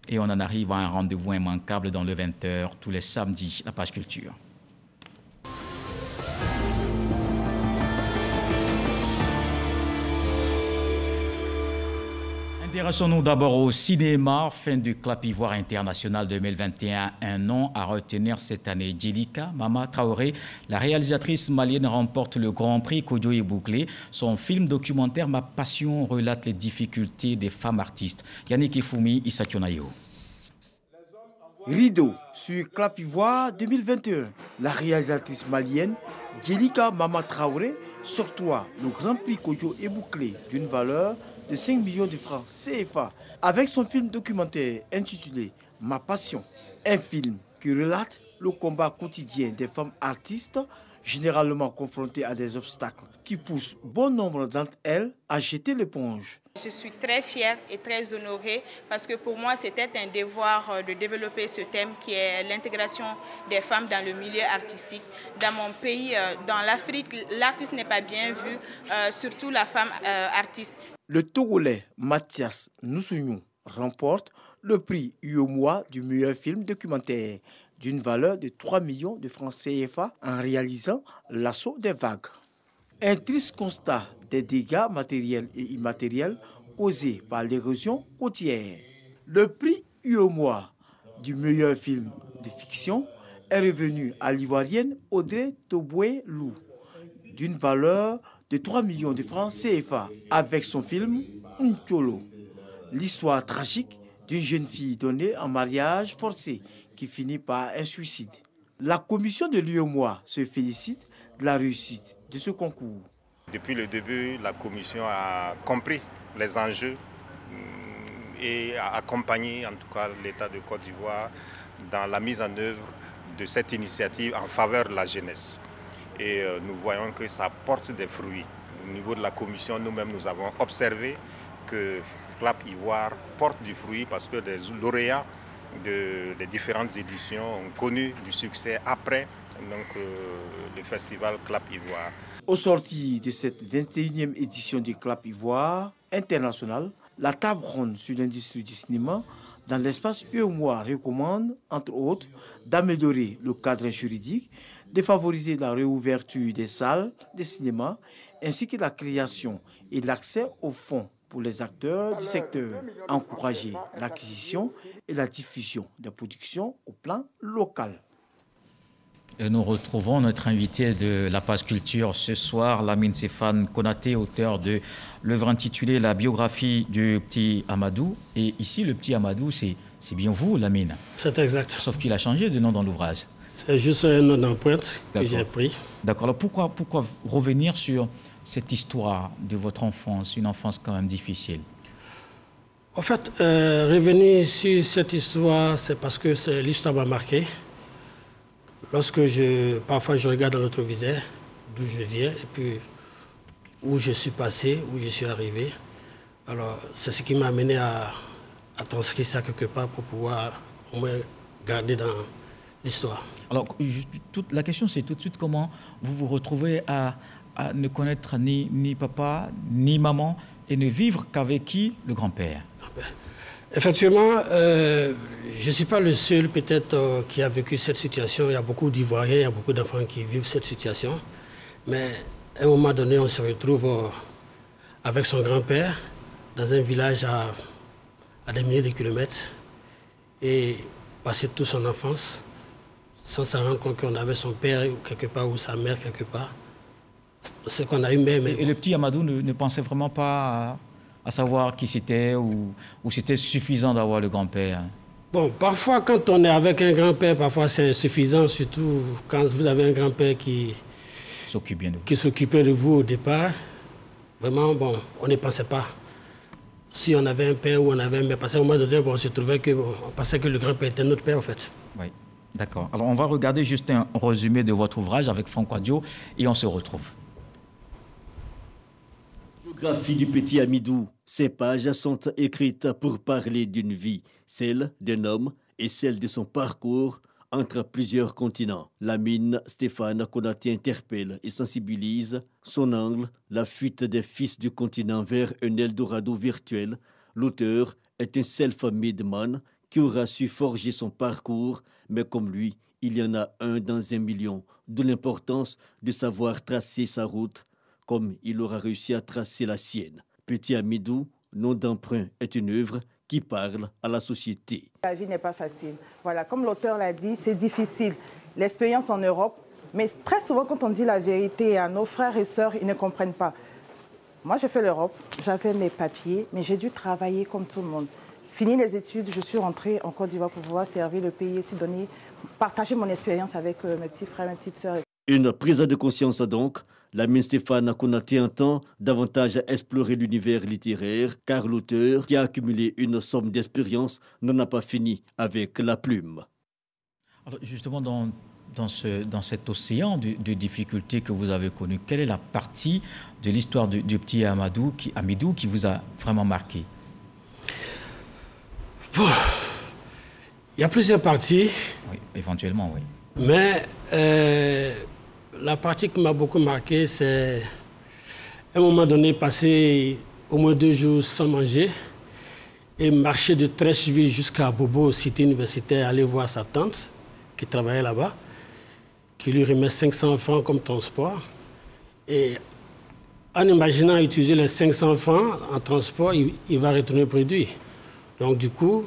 Et on en arrive à un rendez-vous immanquable dans le 20h tous les samedis, la page culture. Intéressons-nous d'abord au cinéma. Fin du Clap Ivoire International 2021. Un nom à retenir cette année. Djelika Mama Traoré, la réalisatrice malienne, remporte le Grand Prix Kodjo et Bouclé. Son film documentaire Ma Passion relate les difficultés des femmes artistes. Yannick Ifoumi, Issa Tionayo. Rideau sur Clap Ivoire 2021. La réalisatrice malienne Djelika Mama Traoré s'octroie le Grand Prix Kodjo et Bouclé d'une valeur de 5 millions de francs CFA avec son film documentaire intitulé Ma Passion. Un film qui relate le combat quotidien des femmes artistes généralement confrontées à des obstacles qui poussent bon nombre d'entre elles à jeter l'éponge. Je suis très fière et très honorée parce que pour moi c'était un devoir de développer ce thème qui est l'intégration des femmes dans le milieu artistique. Dans mon pays, dans l'Afrique, l'artiste n'est pas bien vu, surtout la femme artiste. Le Togolais Mathias Noussounou remporte le prix UOMOA du meilleur film documentaire d'une valeur de 3 millions de francs CFA en réalisant L'assaut des vagues. Un triste constat des dégâts matériels et immatériels causés par l'érosion côtière. Le prix UOMOA du meilleur film de fiction est revenu à l'Ivoirienne Audrey Toboué-Lou d'une valeur de 3 millions de francs CFA avec son film Ncholo, l'histoire tragique d'une jeune fille donnée en mariage forcé qui finit par un suicide. La commission de l'UOMOA se félicite de la réussite de ce concours. Depuis le début, la commission a compris les enjeux et a accompagné en tout cas l'État de Côte d'Ivoire dans la mise en œuvre de cette initiative en faveur de la jeunesse. Et nous voyons que ça porte des fruits. Au niveau de la commission, nous-mêmes, nous avons observé que Clap Ivoire porte du fruit parce que les lauréats des différentes éditions ont connu du succès après le festival Clap Ivoire. Au sorti de cette 21e édition du Clap Ivoire International, la table ronde sur l'industrie du cinéma dans l'espace UOMOA recommande, entre autres, d'améliorer le cadre juridique, de favoriser la réouverture des salles de cinéma, ainsi que la création et l'accès aux fonds pour les acteurs du secteur, encourager l'acquisition et la diffusion des productions au plan local. Et nous retrouvons notre invité de la page culture ce soir, Lamine Stéphane Konaté, auteur de l'œuvre intitulée La biographie du petit Amadou. Et ici, le petit Amadou, c'est bien vous, Lamine. C'est exact. Sauf qu'il a changé de nom dans l'ouvrage. C'est juste un nom d'empreinte que j'ai pris. D'accord. Alors pourquoi revenir sur cette histoire de votre enfance, une enfance quand même difficile? En fait, revenir sur cette histoire, c'est parce que l'histoire m'a marqué. Lorsque parfois je regarde dans le rétroviseur d'où je viens et puis où je suis passé, où je suis arrivé, alors c'est ce qui m'a amené à transcrire ça quelque part pour pouvoir au moins garder dans l'histoire. Alors la question c'est tout de suite comment vous vous retrouvez à ne connaître ni papa ni maman et ne vivre qu'avec qui? Le grand-père. Effectivement, je ne suis pas le seul peut-être qui a vécu cette situation. Il y a beaucoup d'Ivoiriens, il y a beaucoup d'enfants qui vivent cette situation. Mais à un moment donné, on se retrouve avec son grand-père dans un village à des milliers de kilomètres et passer toute son enfance sans s'en rendre compte qu'on avait son père quelque part ou sa mère quelque part. Ce qu'on a eu même. Et le petit Amadou ne pensait vraiment pas à savoir qui c'était ou c'était suffisant d'avoir le grand-père? Bon, parfois quand on est avec un grand-père, parfois c'est suffisant, surtout quand vous avez un grand-père qui s'occupait de vous au départ. Vraiment, bon, on ne pensait pas. Si on avait un père ou on avait un mère, parce qu'à un moment donné, on se trouvait on pensait que le grand-père était notre père en fait. Oui, d'accord. Alors on va regarder juste un résumé de votre ouvrage avec Franck Wadio et on se retrouve. Biographie du petit Amidou. Ces pages sont écrites pour parler d'une vie, celle d'un homme et celle de son parcours entre plusieurs continents. Lamine Stéphane Konaté interpelle et sensibilise. Son angle, la fuite des fils du continent vers un Eldorado virtuel. L'auteur est un self-made man qui aura su forger son parcours, mais comme lui, il y en a un dans 1 million, d'où l'importance de savoir tracer sa route, comme il aura réussi à tracer la sienne. Petit Amidou, Nom d'emprunt est une œuvre qui parle à la société. La vie n'est pas facile. Voilà, comme l'auteur l'a dit, c'est difficile. L'expérience en Europe, mais très souvent quand on dit la vérité à nos frères et sœurs, ils ne comprennent pas. Moi, j'ai fait l'Europe, j'avais mes papiers, mais j'ai dû travailler comme tout le monde. Fini les études, je suis rentrée en Côte d'Ivoire pour pouvoir servir le pays, donner, partager mon expérience avec mes petits frères, mes petites sœurs. Une prise de conscience donc. Lamine Stéphane Konaté entend davantage explorer l'univers littéraire, car l'auteur, qui a accumulé une somme d'expérience, n'en a pas fini avec la plume. Alors justement, dans cet océan de difficultés que vous avez connu, quelle est la partie de l'histoire du petit Amidou qui vous a vraiment marqué? Il y a plusieurs parties. Oui, éventuellement, oui. Mais la partie qui m'a beaucoup marqué, c'est à un moment donné passer au moins 2 jours sans manger et marcher de Treichville jusqu'à Bobo, cité universitaire, aller voir sa tante qui travaillait là-bas, qui lui remet 500 francs comme transport. Et en imaginant utiliser les 500 francs en transport, il va retourner au produit. Donc du coup,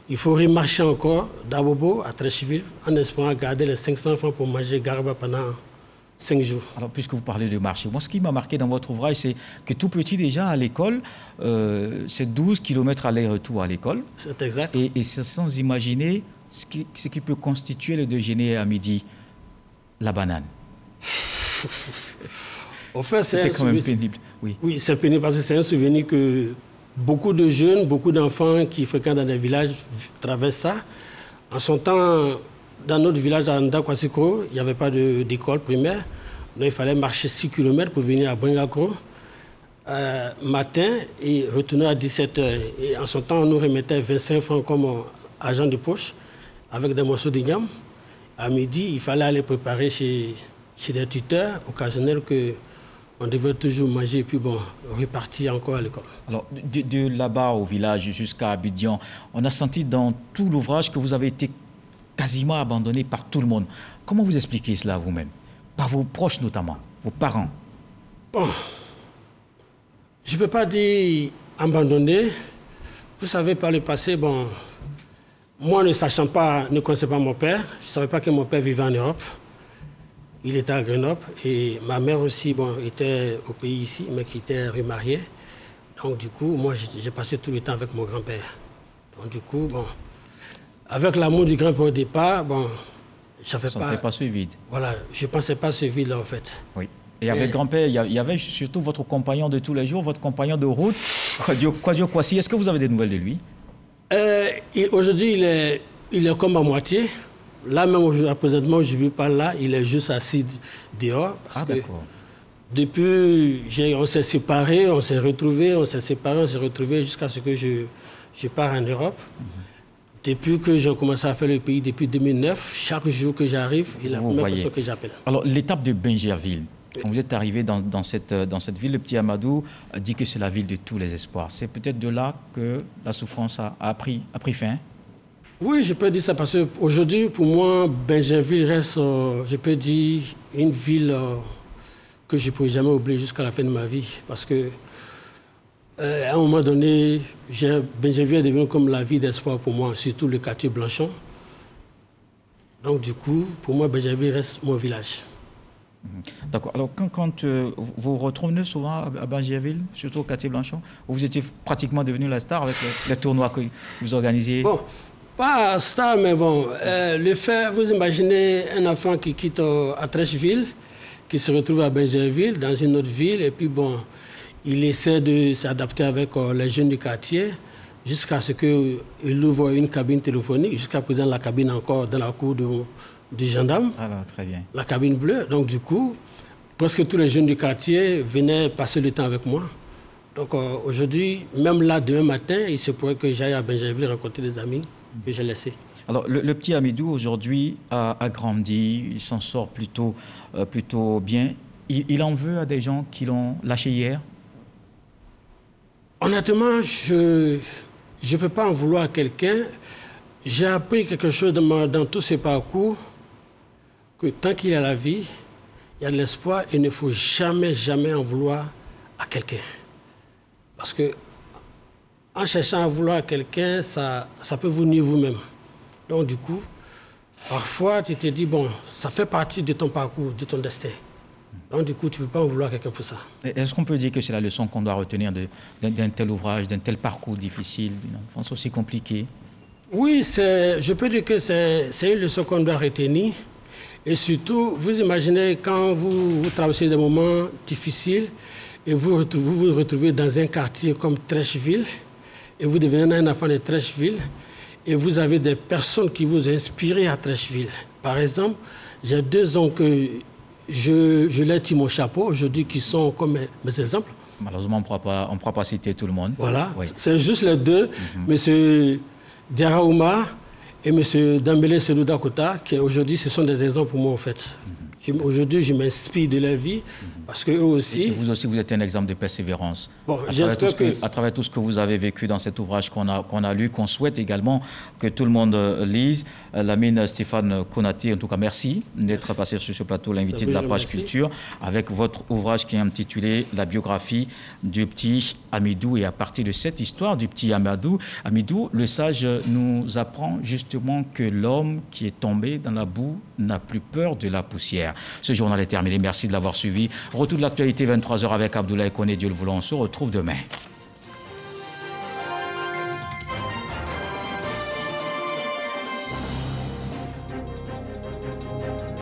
il faut remarcher encore d'Abobo à Treichville en espérant garder les 500 francs pour manger garba pendant 5 jours. Alors, puisque vous parlez de marché, moi, ce qui m'a marqué dans votre ouvrage, c'est que tout petit, déjà, à l'école, c'est 12 km aller-retour à l'école. C'est exact. Et c'est sans imaginer ce qui peut constituer le déjeuner à midi, la banane. En fait, c'était quand même pénible. Oui, oui, c'est pénible parce que c'est un souvenir que beaucoup de jeunes, beaucoup d'enfants qui fréquentent dans des villages traversent ça. En son temps, dans notre village à Ndakwasikro, il n'y avait pas d'école primaire. Donc il fallait marcher 6 km pour venir à Bangakro matin et retourner à 17h. Et en son temps, on nous remettait 25 francs comme argent de poche avec des morceaux d'igname. À midi, il fallait aller préparer chez des tuteurs occasionnels qu'on devait toujours manger et puis bon, repartir encore à l'école. Alors, de là-bas au village jusqu'à Abidjan, on a senti dans tout l'ouvrage que vous avez été quasiment abandonné par tout le monde. Comment vous expliquez cela vous-même? Par vos proches notamment, vos parents? Bon, je ne peux pas dire abandonné. Vous savez, par le passé, bon, moi ne connaissais pas mon père. Je ne savais pas que mon père vivait en Europe. Il était à Grenoble et ma mère aussi, bon, était au pays ici, mais qui était remariée. Donc du coup, moi, j'ai passé tout le temps avec mon grand-père. Donc du coup, bon, avec l'amour du grand-père au départ, bon, je ne savais pas ce vide. Voilà, je ne pensais pas ce vide-là, en fait. Oui. Et avec grand-père, il y avait surtout votre compagnon de tous les jours, votre compagnon de route, Kwadio Kwasi. Est-ce que vous avez des nouvelles de lui? Aujourd'hui, il est comme à moitié. Là même, présentement, je ne vis pas là, il est juste assis dehors. Parce que depuis, on s'est séparés, on s'est retrouvés, jusqu'à ce que je pars en Europe. Depuis que j'ai commencé à faire le pays, depuis 2009, chaque jour que j'arrive, il a la même personne que j'appelle. Alors, l'étape de Bingerville, quand vous êtes arrivé dans cette ville, le petit Amadou dit que c'est la ville de tous les espoirs. C'est peut-être de là que la souffrance a pris fin? Oui, je peux dire ça parce qu'aujourd'hui, pour moi, Bingerville reste, je peux dire, une ville que je ne pourrai jamais oublier jusqu'à la fin de ma vie. Parce que à un moment donné, Bingerville est devenu comme la ville d'espoir pour moi, surtout le quartier Blanchon. Donc du coup, pour moi, Bingerville reste mon village. D'accord. Alors quand vous retrouvez souvent à Bingerville, surtout au quartier Blanchon, où vous étiez pratiquement devenu la star avec les tournois que vous organisiez? Bon, pas star, mais bon, le fait, vous imaginez un enfant qui quitte à Treichville, qui se retrouve à Bingerville, dans une autre ville, et puis bon, il essaie de s'adapter avec les jeunes du quartier, jusqu'à ce qu'il ouvre une cabine téléphonique. Jusqu'à présent, la cabine encore dans la cour du gendarme. Alors, très bien. La cabine bleue. Donc du coup, presque tous les jeunes du quartier venaient passer le temps avec moi. Donc aujourd'hui, même là, demain matin, il se pourrait que j'aille à Bingerville rencontrer des amis que j'ai laissés. Alors, le petit Amidou, aujourd'hui, a grandi, il s'en sort plutôt bien. Il en veut à des gens qui l'ont lâché hier? Honnêtement, je ne peux pas en vouloir à quelqu'un. j'ai appris quelque chose dans tous ces parcours, que tant qu'il y a la vie, il y a de l'espoir et il ne faut jamais, jamais en vouloir à quelqu'un. Parce que en cherchant à vouloir à quelqu'un, ça peut vous nuire vous-même. Donc du coup, parfois tu te dis, bon, ça fait partie de ton parcours, de ton destin. Donc du coup, tu ne peux pas en vouloir à quelqu'un pour ça. Est-ce qu'on peut dire que c'est la leçon qu'on doit retenir d'un tel ouvrage, d'un tel parcours difficile, d'une enfance aussi compliquée? Oui, je peux dire que c'est une leçon qu'on doit retenir. Et surtout, vous imaginez quand vous traversez des moments difficiles et vous vous retrouvez dans un quartier comme Treichville et vous devenez un enfant de Treichville et vous avez des personnes qui vous inspirent à Treichville. Par exemple, j'ai 2 oncles, je leur tire mon chapeau aujourd'hui qui sont comme mes exemples. Malheureusement, on ne pourra pas citer tout le monde. Voilà, oui. C'est juste les 2, M. Diarra et M. Dambélé Sedou Dakota, qui aujourd'hui, ce sont des exemples pour moi, en fait. Aujourd'hui, je m'inspire de leur vie, parce qu'eux aussi... Et vous aussi, vous êtes un exemple de persévérance. Bon, à travers tout ce que vous avez vécu dans cet ouvrage qu'on a lu, qu'on souhaite également que tout le monde lise. Lamine Stéphane Konaté, en tout cas, merci d'être passé sur ce plateau, l'invité de la page culture, avec votre ouvrage qui est intitulé « La biographie du petit Hamidou ». Et à partir de cette histoire du petit Hamidou, le sage nous apprend justement que l'homme qui est tombé dans la boue n'a plus peur de la poussière. Ce journal est terminé. Merci de l'avoir suivi. Retour de l'actualité 23h avec Abdoulaye Koné, Dieu le voulant. On se retrouve demain.